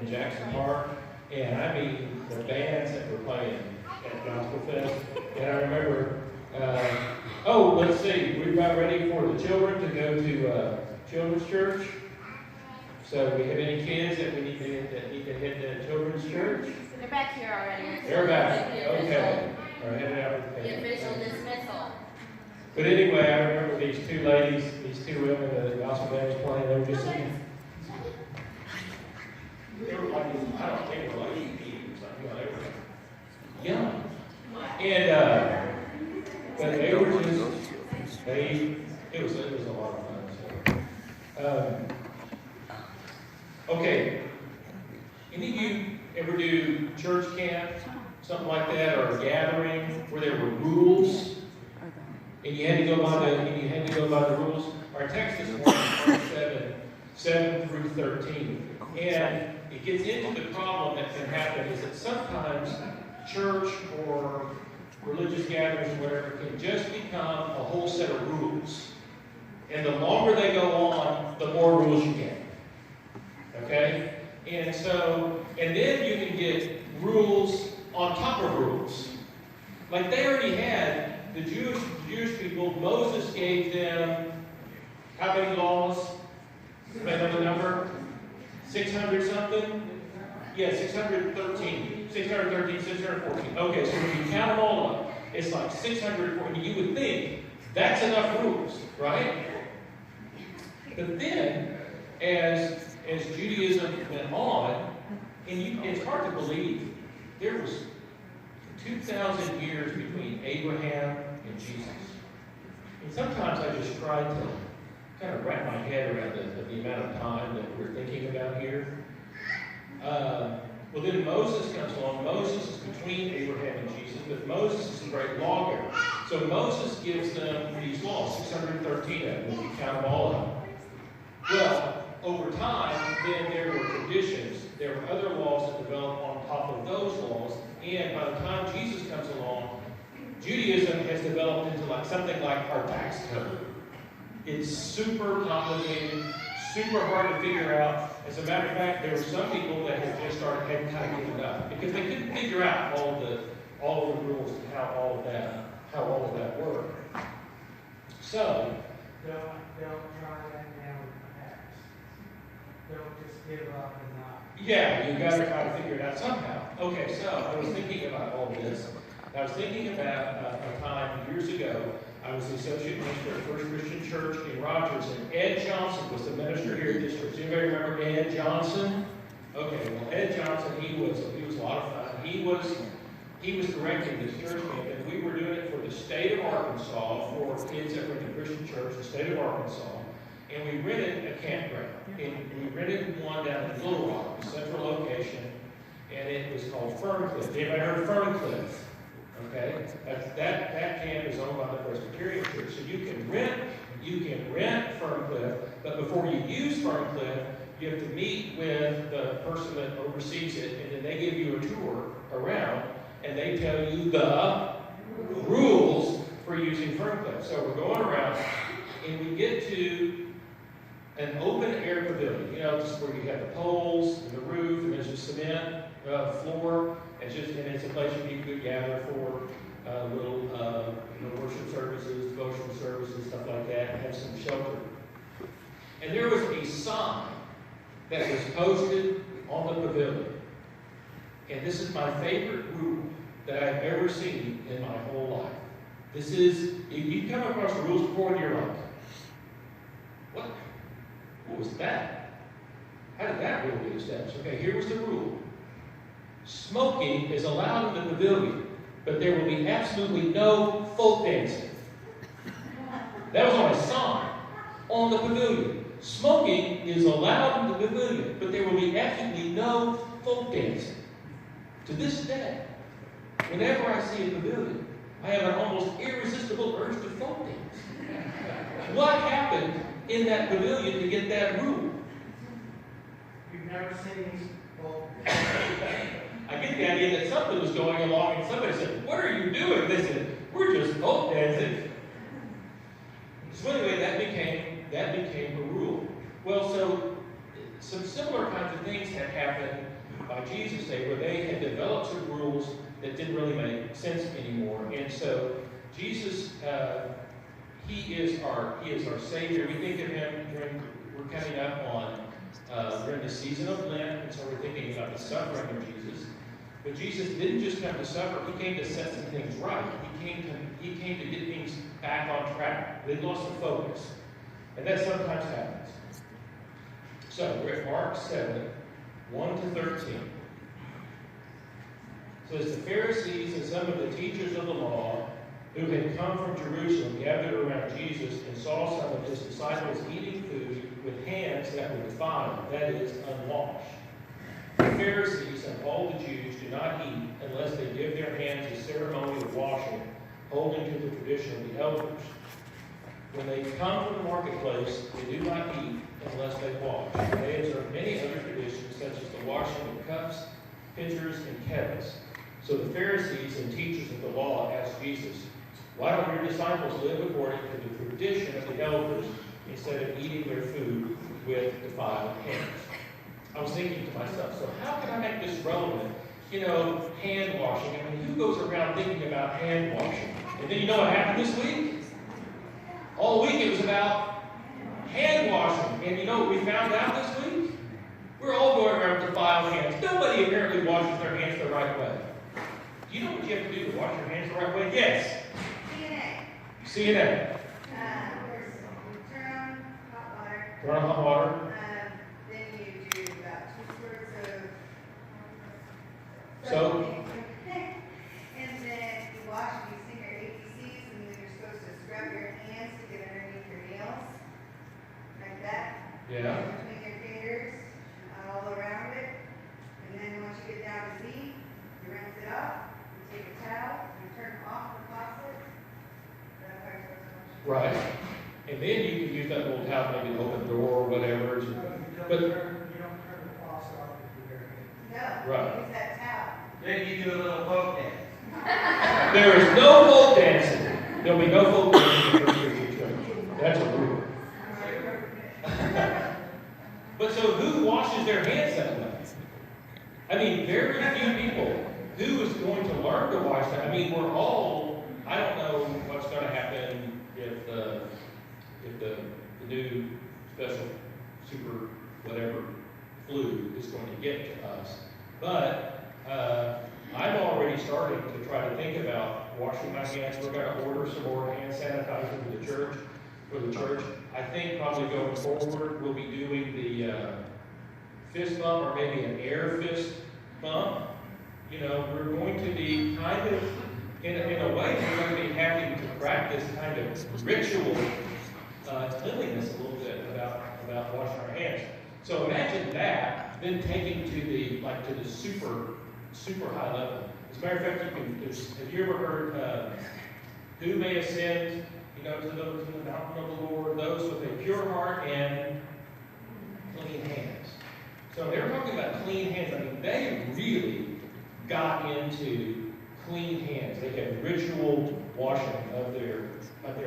in Jackson Park, and I mean the bands that were playing at Gospel Fest. And I remember, let's see, we got ready for the children to go to children's church. So we have any kids that we need to head to children's church? They're back here already. They're back. Okay. All right, headed out. The official dismissal. But anyway, I remember these two ladies, these two women, the gospel band was playing, they were just singing. They were like, I don't think they were like 18 or something, they were young. And, but they were just, it was a lot of fun. So, okay, any of you ever do church camp, something like that, or a gathering where there were rules? And you had to go by the rules. Our text this morning is 7 through 13. And it gets into the problem that can happen is that sometimes church or religious gatherings or whatever can just become a whole set of rules. And the longer they go on, the more rules you get. Okay? And then you can get rules on top of rules. Like they already had the Jewish people, Moses gave them how many laws? Anybody know the number? 600 something? Yeah, 613. 613, 614. Okay, so when you count them all up, it's like 640. You would think that's enough rules, right? But then, as Judaism went on, and it's hard to believe, there was 2,000 years between Abraham and Jesus. And sometimes I just try to kind of wrap my head around the amount of time that we're thinking about here. Well, then Moses comes along. Moses is between Abraham and Jesus, but Moses is the great lawgiver. So Moses gives them these laws, 613 of them, if you count them all up. Well, over time, then there were traditions. There were other laws that developed on top of those laws. And by the time Jesus comes along, Judaism has developed into something like our tax code. It's super complicated, super hard to figure out. As a matter of fact, there were some people that had just had kind of given up because they couldn't figure out all of the rules and how all of that worked. So Don't try that now with tax. Don't just give up and not. yeah, you got to try to figure it out somehow. Okay, so I was thinking about all this. I was thinking about a time years ago. I was the associate minister at First Christian Church in Rogers, and Ed Johnson was the minister here at this church. Anybody remember Ed Johnson? Okay, well, Ed Johnson, he was a lot of fun. He was directing this church camp, and we were doing it for the state of Arkansas for kids that were in the Christian church, the state of Arkansas. And we rented a campground. And we rented one down in Little Rock, a central location, and it was called Ferncliff. Anybody heard of Ferncliff? Okay, that camp is owned by the Presbyterian Church, so you can rent Ferncliff, but before you use Ferncliff, you have to meet with the person that oversees it, and then they give you a tour around, and they tell you the rules for using Ferncliff. So we're going around, and we get to an open air pavilion, just where you have the poles and the roof, and there's a cement floor. And it's a place where people could gather for little worship services, devotional services, stuff like that, and have some shelter. And there was a sign that was posted on the pavilion. And this is my favorite rule that I've ever seen in my whole life. This is, if you come across the rules before and you're like, what was that? How did that rule get established? Okay, here was the rule. Smoking is allowed in the pavilion, but there will be absolutely no folk dancing. That was on a sign on the pavilion. Smoking is allowed in the pavilion, but there will be absolutely no folk dancing. To this day, whenever I see a pavilion, I have an almost irresistible urge to folk dance. What happened in that pavilion to get that rule? You've never seen these folk. I get the idea that something was going along and somebody said, "What are you doing?" They said, "We're just folk dancing." So anyway, that became a rule. Well, so some similar kinds of of things had happened by Jesus' day where they had developed some rules that didn't really make sense anymore. And so Jesus, he is our Savior. We think of him we're coming up on during the season of Lent, and so we're thinking about the suffering of Jesus. But Jesus didn't just come to suffer; he came to set some things right. He came to get things back on track. They lost the focus, and that sometimes happens. So we're at Mark 7, 1-13. So as the Pharisees and some of the teachers of the law who had come from Jerusalem gathered around Jesus and saw some of his disciples eating food with hands that were defiled, that is, unwashed. The Pharisees and all the Jews do not eat unless they give their hands a ceremony of washing, holding to the tradition of the elders. When they come from the marketplace, they do not eat unless they wash. They observe many other traditions, such as the washing of cups, pitchers, and kettles. So the Pharisees and teachers of the law asked Jesus, "Why don't your disciples live according to the tradition of the elders instead of eating their food with defiled hands?" I was thinking to myself, so how can I make this relevant? Hand washing. I mean, who goes around thinking about hand washing? And then you know what happened this week? All week it was about hand washing. And you know what we found out this week? We're all going around with defiled hands. Nobody apparently washes their hands the right way. Do you know what you have to do to wash your hands the right way? Yes. CNN. Turn on hot water. Then you do about 2 squirts of soap. And then you wash and you sing your ABCs, and then you're supposed to scrub your hands to get underneath your nails. Like that. Yeah. Between your fingers, all around it. And then once you get down to Z, you rinse it off, you take a towel, you turn off the faucet. That's how you're supposed to wash it. Right. And then you can use that little towel maybe to open the door or whatever. You don't turn the faucet off with your hand. No. Right. Use that towel. Then you do a little folk dance. There is no folk dancing. There'll be no folk dancing in the church. That's a rule. But so who washes their hands that way? I mean, very few people. Who is going to learn to wash that? I mean, we're all, I don't know what's going to happen if the new special super whatever flu is going to get to us. But I'm already starting to try to think about washing my hands. We're going to order some more hand sanitizer for the church. I think probably going forward we'll be doing the fist bump or maybe an air fist bump. We're going to be kind of, in a way, we're going to be having to practice kind of ritual cleanliness a little bit about washing our hands. So imagine that, then taking to the super high level. As a matter of fact, have you ever heard who may ascend, to the mountain of the Lord? Those with a pure heart and clean hands. So they were talking about clean hands. I mean, they really got into clean hands. They had ritual washing of their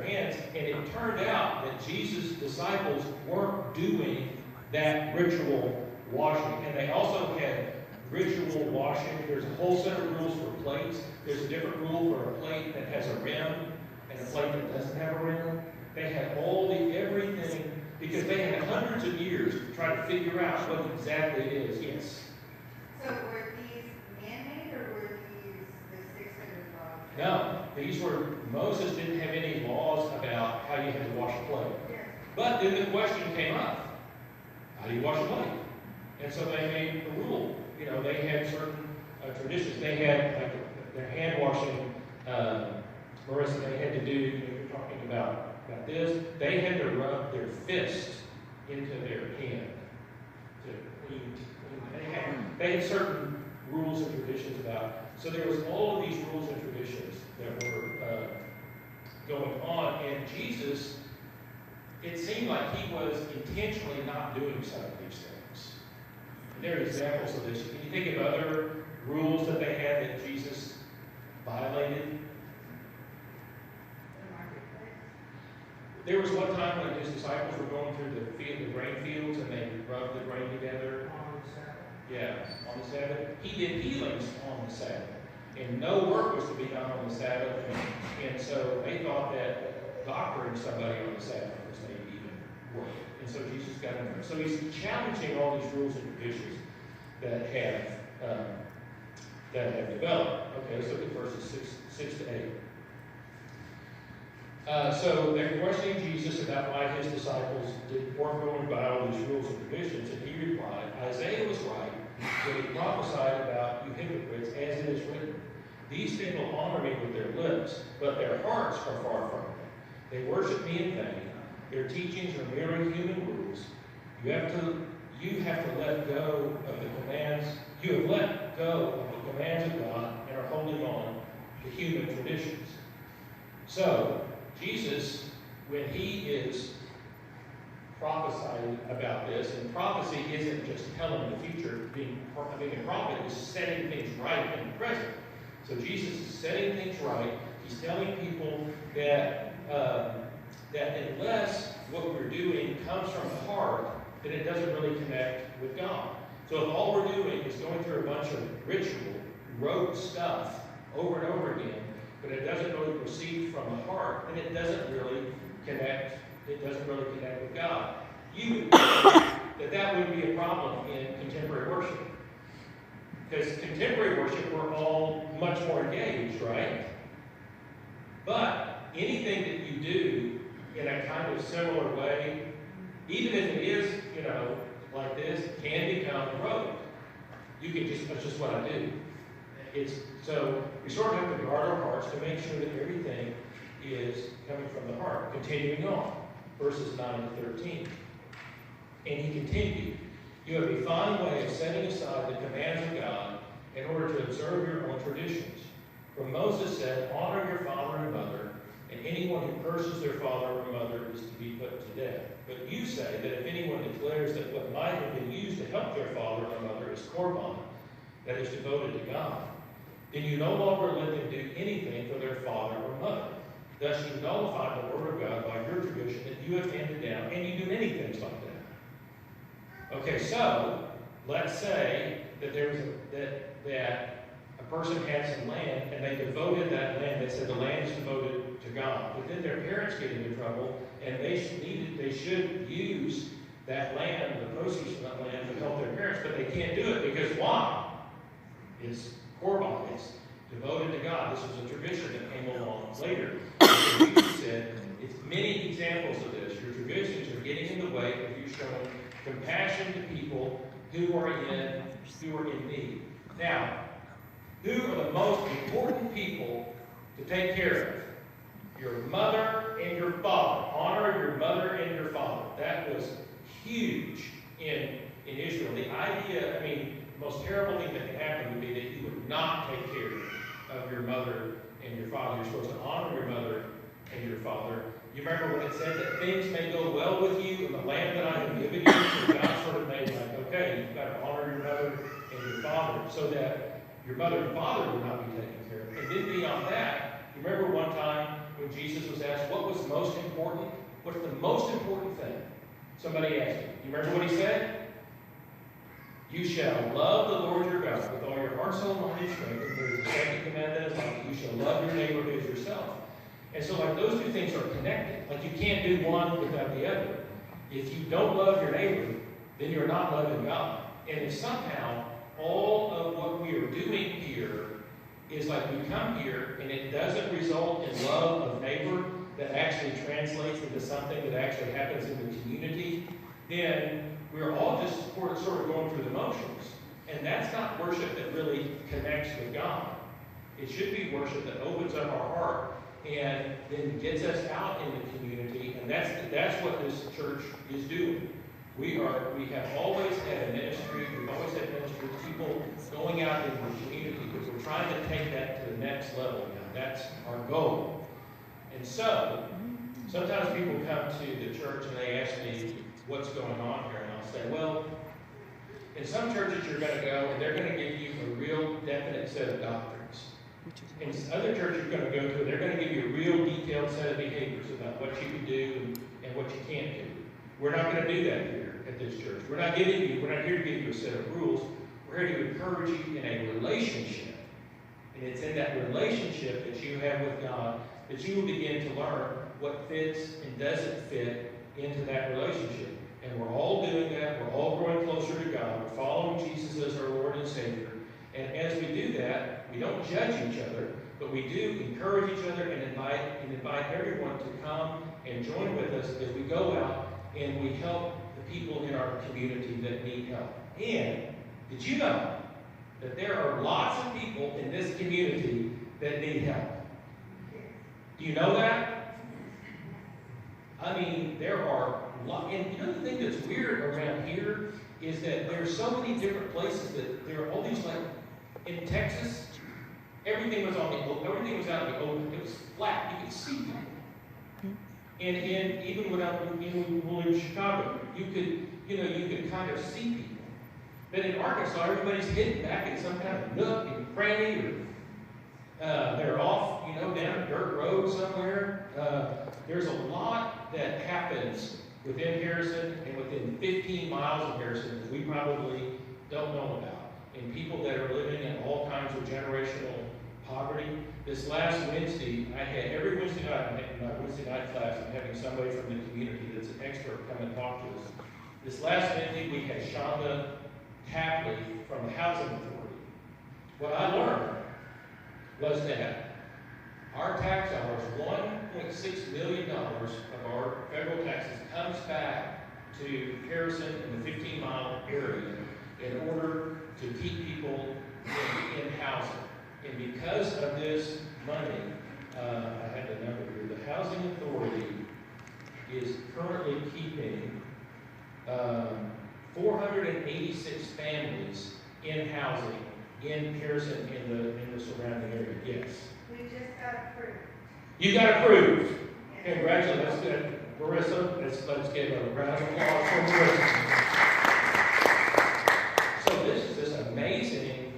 hands, and it turned out that Jesus' disciples weren't doing that ritual washing. And they also had ritual washing. There's a whole set of rules for plates. There's a different rule for a plate that has a rim and a plate that doesn't have a rim. They had everything, because they had hundreds of years to try to figure out what exactly it is. Yes? So were these man-made, or were these the 600 laws? No, Moses didn't have any laws about how you had to wash a plate. Yes. But then the question came up, how do you wash a plate? And so they made a rule. They had certain traditions. They had, their hand washing, Marissa, they had to do, you're talking about this, they had to rub their fist into their hand to clean. They had certain rules and traditions about. So there was all of these rules and traditions that were going on, and Jesus, it seemed like he was intentionally not doing some of these things. And there are examples of this. Can you think of other rules that they had that Jesus violated? There was one time when his disciples were going through the grain fields, and they rubbed the grain together. On on the Sabbath. He did healings on the Sabbath. And no work was to be done on the Sabbath. And so they thought that doctoring somebody on the Sabbath was maybe even work. And so Jesus got in there. So he's challenging all these rules and traditions that have developed. Okay, let's look at verses 6 to 8. So they're questioning Jesus about why his disciples weren't going by all these rules and traditions, and he replied, Isaiah was right when he prophesied about you hypocrites, as it is written. These people honor me with their lips, but their hearts are far from me. They worship me in vain. Their teachings are merely human rules. You have to let go of the commands. You have let go of the commands of God and are holding on to human traditions. So, Jesus, when he is prophesying about this, and prophecy isn't just telling the future, being a prophet is setting things right in the present. So Jesus is setting things right. He's telling people that unless what we're doing comes from the heart, then it doesn't really connect with God. So if all we're doing is going through a bunch of ritual, rote stuff over and over again, but it doesn't really proceed from the heart, then it doesn't really connect. It doesn't really connect with God. You would think that would be a problem in contemporary worship. Because contemporary worship, we're all much more engaged, right? But anything that you do in a kind of similar way, even if it is, like this, can become rote. That's just what I do. So we sort of have to guard our hearts to make sure that everything is coming from the heart. Continuing on, verses 9 to 13. And he continued, you have a fine way of setting aside the commands of God in order to observe your own traditions. For Moses said, honor your father and mother, and anyone who curses their father or mother is to be put to death. But you say that if anyone declares that what might have been used to help their father or mother is korban, that is devoted to God, then you no longer let them do anything for their father or mother. Thus you nullify the word of God by your tradition that you have handed down, and you do many things like that. Okay, so let's say that that a person had some land and they devoted that land. They said the land is devoted to God, but then their parents get into trouble, and they should use that land, the proceeds from that land, to help their parents, but they can't do it because why? It's korban. It's devoted to God. This was a tradition that came along later. And Jesus said, it's many examples of this. Your traditions are getting in the way of you showing compassion to people who are in need. Now, who are the most important people to take care of? Your mother and your father. Honor your mother and your father. That was huge in Israel. The idea, the most terrible thing that could happen would be that you would not take care of your mother and your father. You're supposed to honor your mother and your father. You remember when it said that things may go well with you in the land that I have given you? So God sort of made okay, you've got to honor your mother and your father so that your mother and father would not be taken care of. And then beyond that, you remember one time when Jesus was asked, what was most important? What's the most important thing? Somebody asked him. You remember what he said? You shall love the Lord your God with all your heart, soul, mind, and strength. And there is a second command that is like, you shall love your neighbor as yourself. And so those two things are connected. You can't do one without the other. If you don't love your neighbor, then you're not loving God. And if somehow all of what we are doing here is we come here and it doesn't result in love of neighbor that actually translates into something that actually happens in the community, then we're all just sort of going through the motions. And that's not worship that really connects with God. It should be worship that opens up our heart and then gets us out in the community. And that's what this church is doing. We have always had a ministry. We've always had ministry of people going out in the community because we're trying to take that to the next level now. That's our goal. And so, sometimes people come to the church and they ask me what's going on here. And I'll say, well, in some churches you're going to go and they're going to give you a real definite set of doctrines. In other churches you're going to go to, they're going to give you a real detailed set of behaviors about what you can do and what you can't do. We're not going to do that here at this church. We're not here to give you a set of rules. We're We're here to encourage you in a relationship. And it's in that relationship that you have with God that you will begin to learn what fits and doesn't fit into that relationship. And we're all doing that. We're all growing closer to God. We're following Jesus as our Lord and Savior. And as we do that, we don't judge each other, but we do encourage each other and invite everyone to come and join with us as we go out and we help the people in our community that need help. And did you know that there are lots of people in this community that need help? Do you know that? I mean, there are lots. And you know the thing that's weird around here is that there are so many different places that there are all these, like in Texas, everything was out in the open. It was flat. You could see people. And even when we were in Chicago, you could kind of see people. But in Arkansas, everybody's hidden back in some kind of nook and cranny, or they're off, down a dirt road somewhere. There's a lot that happens within Harrison and within 15 miles of Harrison that we probably don't know about. And people that are living in all kinds of generational poverty. This last Wednesday, I had every Wednesday night, in my Wednesday night class, I'm having somebody from the community that's an expert come and talk to us. This last Wednesday, we had Shonda Tapley from the Housing Authority. What I learned was that our tax dollars, $1.6 million of our federal taxes, comes back to Harrison and the 15-mile area in order to keep people in housing. And because of this money, I had the number here, the Housing Authority is currently keeping 486 families in housing in Harrison in the surrounding area. Yes. We just got approved. You got approved. Congratulations. That's good. Marissa, let's give a round of applause for Marissa. So this is this amazing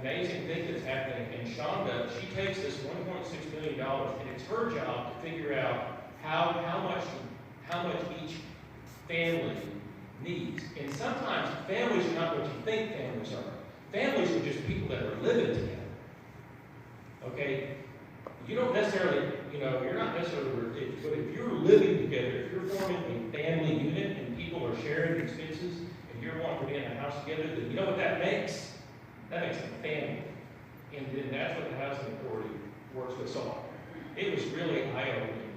thing that's happening. And Shonda, she takes this $1.6 million, and it's her job to figure out how much each family needs. And sometimes families are not what you think families are. Families are just people that are living together. Okay? You don't necessarily, you're not necessarily, but if you're living together, if you're forming a family unit and people are sharing expenses and you're wanting to be in a house together, then you know what that makes? That makes a family. And then that's what the Housing Authority works with. So it was really eye-opening,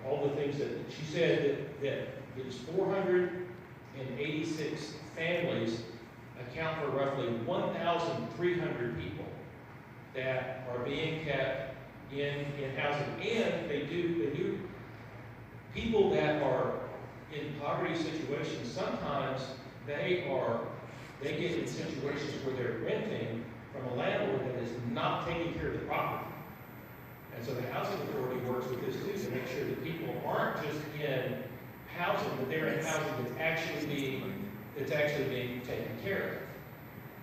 all the things that she said that these 486 families account for roughly 1,300 people that are being kept in housing. And they do people that are in poverty situations, sometimes they get in situations where they're renting from a landlord that is not taking care of the property. And so the Housing Authority works with this too to make sure that people aren't just in housing, but they're in housing that's actually being taken care of.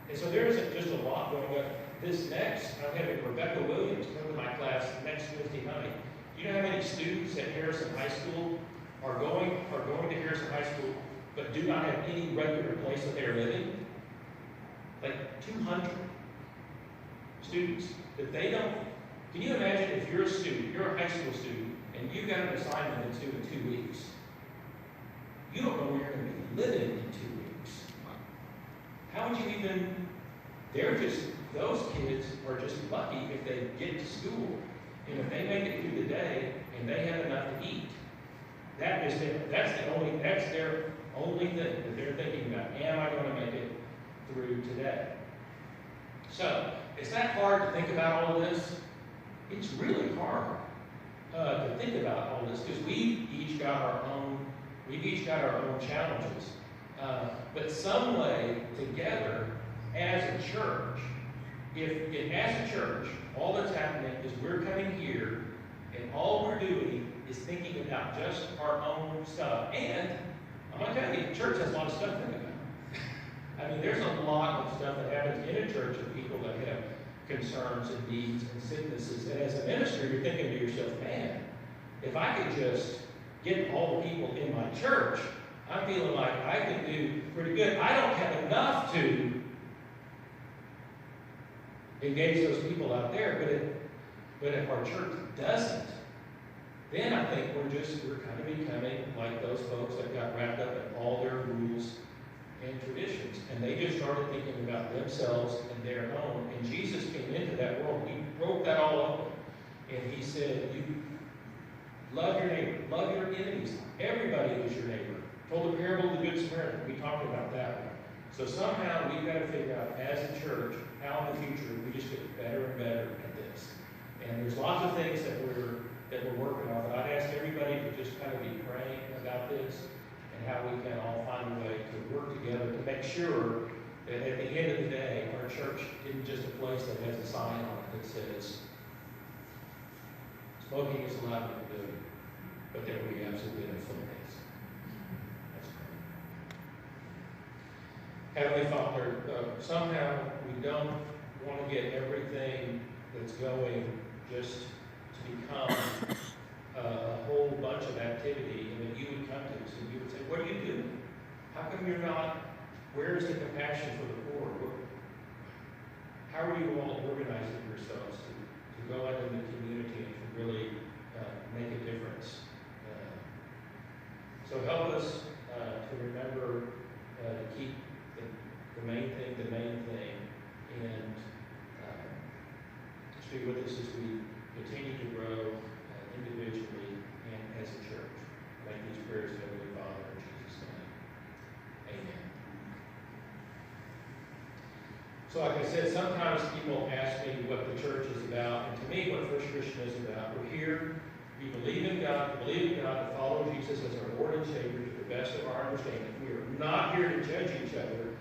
And so there isn't just a lot going on. This next, I'm having Rebecca Williams come to my class next Wednesday night. Do you know how many students at Harrison High School are going to Harrison High School but do not have any regular place that they are living? Like 200 students that they don't. Can you imagine if you're a student, you're a high school student, and you've got an assignment that's due in 2 weeks? You don't know where you're going to be living in 2 weeks. How would you even? Those kids are just lucky if they get to school, and if they make it through the day and they have enough to eat. That's their only thing that they're thinking about. Am I going to make it through today? So, is that hard to think about all of this? It's really hard to think about all this because we've each got our own challenges. But some way together as a church, as a church, all that's happening is we're coming here and all we're doing is thinking about just our own stuff. And I'm going to tell you, the church has a lot of stuff to think about. I mean, there's a lot of stuff that happens in a church of people that have concerns and needs and sicknesses. And as a minister, you're thinking to yourself, man, if I could just get all the people in my church, I'm feeling like I can do pretty good. I don't have enough to engage those people out there, but if our church doesn't, then I think we're kind of becoming like those folks that got wrapped up in all their rules and traditions. And they just started thinking about themselves and their own. And Jesus came into that world. He broke that all open. And he said, you love your neighbor, love your enemies. Everybody is your neighbor. Told the parable of the Good Samaritan. We talked about that one. So somehow we've got to figure out as a church how in the future we just get better and better at this. And there's lots of things that we're working on, but I'd ask everybody to just kind of be praying about this and how we can all find a way to work together to make sure that at the end of the day, our church isn't just a place that has a sign on it that says, smoking is allowed in the building, but there we absolutely no focus. That's great. Heavenly Father, somehow we don't want to get everything that's going just to become a whole bunch of activity, and then you would come to us and you would say, what are you doing? How come you're not, where is the compassion for the poor? How are you all organizing yourselves to go out in the community and to really make a difference? So help us to remember to keep the main thing, and just be with us as we continue to grow individually and as a church. Make these prayers, Heavenly Father, in Jesus' name. Amen. So like I said, sometimes people ask me what the church is about, and to me, what First Christian is about. We're here, we believe in God, to follow Jesus as our Lord and Savior to the best of our understanding. We are not here to judge each other.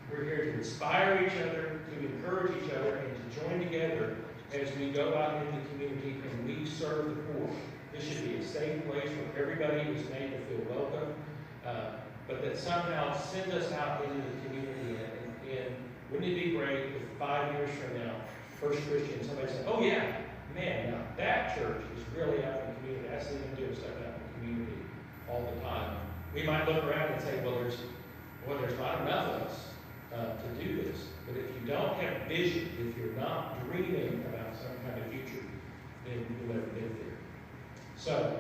We're here to inspire each other, to encourage each other, and to join together as we go out into the community and we serve the poor. This should be a safe place where everybody is made to feel welcome, but that somehow sends us out into the community. And wouldn't it be great if 5 years from now, First Christian, somebody said, oh yeah, man, now that church is really out in the community. I see them doing stuff out in the community all the time. We might look around and say, well, there's not enough of us to do this. But if you don't have vision, if you're not dreaming about some kind of future, then you'll never get there. So,